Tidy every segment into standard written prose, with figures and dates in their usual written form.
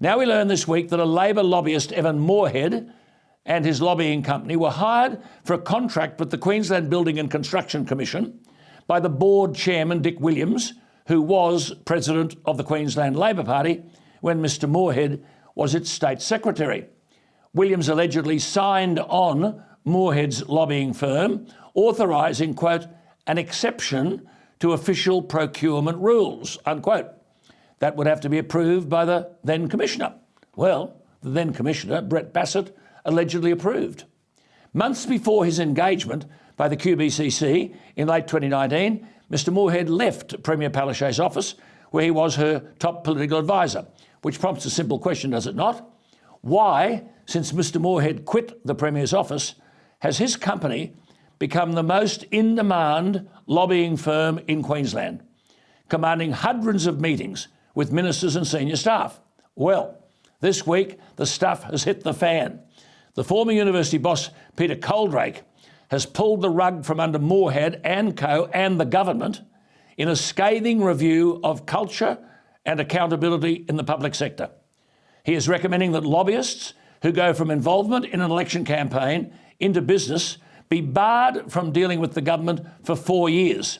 Now we learn this week that a Labor lobbyist, Evan Moorhead, and his lobbying company were hired for a contract with the Queensland Building and Construction Commission by the board chairman, Dick Williams, who was president of the Queensland Labor Party when Mr Moorhead was its state secretary. Williams allegedly signed on Moorhead's lobbying firm, authorising, quote, an exception to official procurement rules, unquote. That would have to be approved by the then Commissioner. Well, the then Commissioner, Brett Bassett, allegedly approved. Months before his engagement by the QBCC in late 2019, Mr Moorhead left Premier Palaszczuk's office, where he was her top political advisor, which prompts a simple question, does it not? Why, since Mr Moorhead quit the Premier's office, has his company become the most in-demand lobbying firm in Queensland, commanding hundreds of meetings with ministers and senior staff? Well, this week the stuff has hit the fan. The former university boss, Peter Coldrake, has pulled the rug from under Moorhead and Co and the government in a scathing review of culture and accountability in the public sector. He is recommending that lobbyists who go from involvement in an election campaign into business be barred from dealing with the government for 4 years.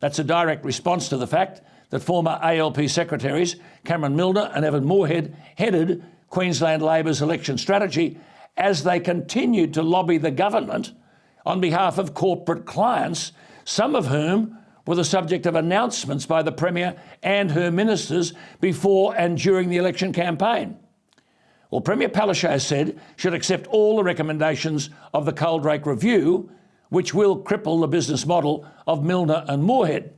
That's a direct response to the fact that former ALP secretaries Cameron Milner and Evan Moorhead headed Queensland Labor's election strategy as they continued to lobby the government on behalf of corporate clients, some of whom were the subject of announcements by the Premier and her ministers before and during the election campaign. Well, Premier Palaszczuk said she'll accept all the recommendations of the Coldrake review, which will cripple the business model of Milner and Moorhead.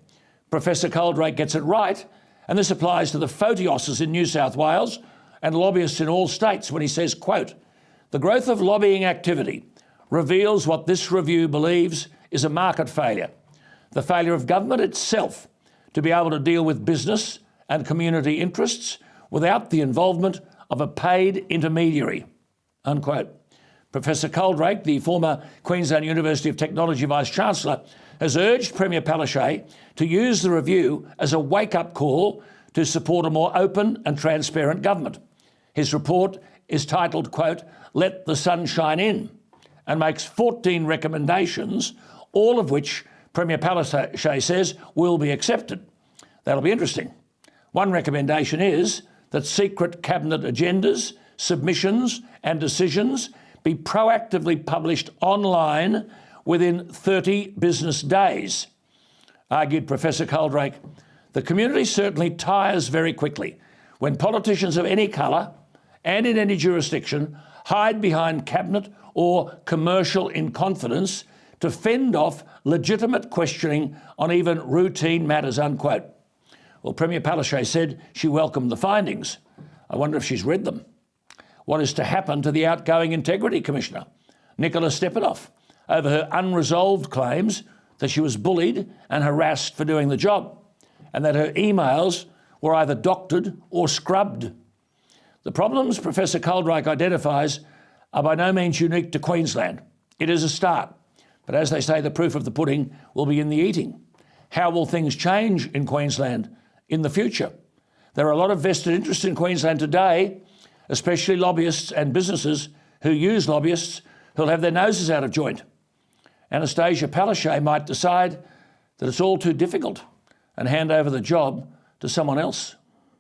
Professor Coldrake gets it right, and this applies to the photioses in New South Wales and lobbyists in all states when he says, quote, the growth of lobbying activity reveals what this review believes is a market failure, the failure of government itself to be able to deal with business and community interests without the involvement of a paid intermediary, unquote. Professor Coldrake, the former Queensland University of Technology Vice-Chancellor, has urged Premier Palaszczuk to use the review as a wake-up call to support a more open and transparent government. His report is titled, quote, Let the Sun Shine In, and makes 14 recommendations, all of which Premier Palaszczuk says will be accepted. That'll be interesting. One recommendation is that secret cabinet agendas, submissions and decisions be proactively published online within 30 business days. Argued Professor Coldrake, the community certainly tires very quickly when politicians of any colour and in any jurisdiction hide behind cabinet or commercial in-confidence to fend off legitimate questioning on even routine matters, unquote. Well, Premier Palaszczuk said she welcomed the findings. I wonder if she's read them. What is to happen to the outgoing Integrity Commissioner, Nicola Stepanoff, over her unresolved claims that she was bullied and harassed for doing the job, and that her emails were either doctored or scrubbed? The problems Professor Coldrake identifies are by no means unique to Queensland. It is a start, but as they say, the proof of the pudding will be in the eating. How will things change in Queensland in the future? There are a lot of vested interests in Queensland today, especially lobbyists and businesses who use lobbyists who'll have their noses out of joint. Anastasia Palaszczuk might decide that it's all too difficult and hand over the job to someone else.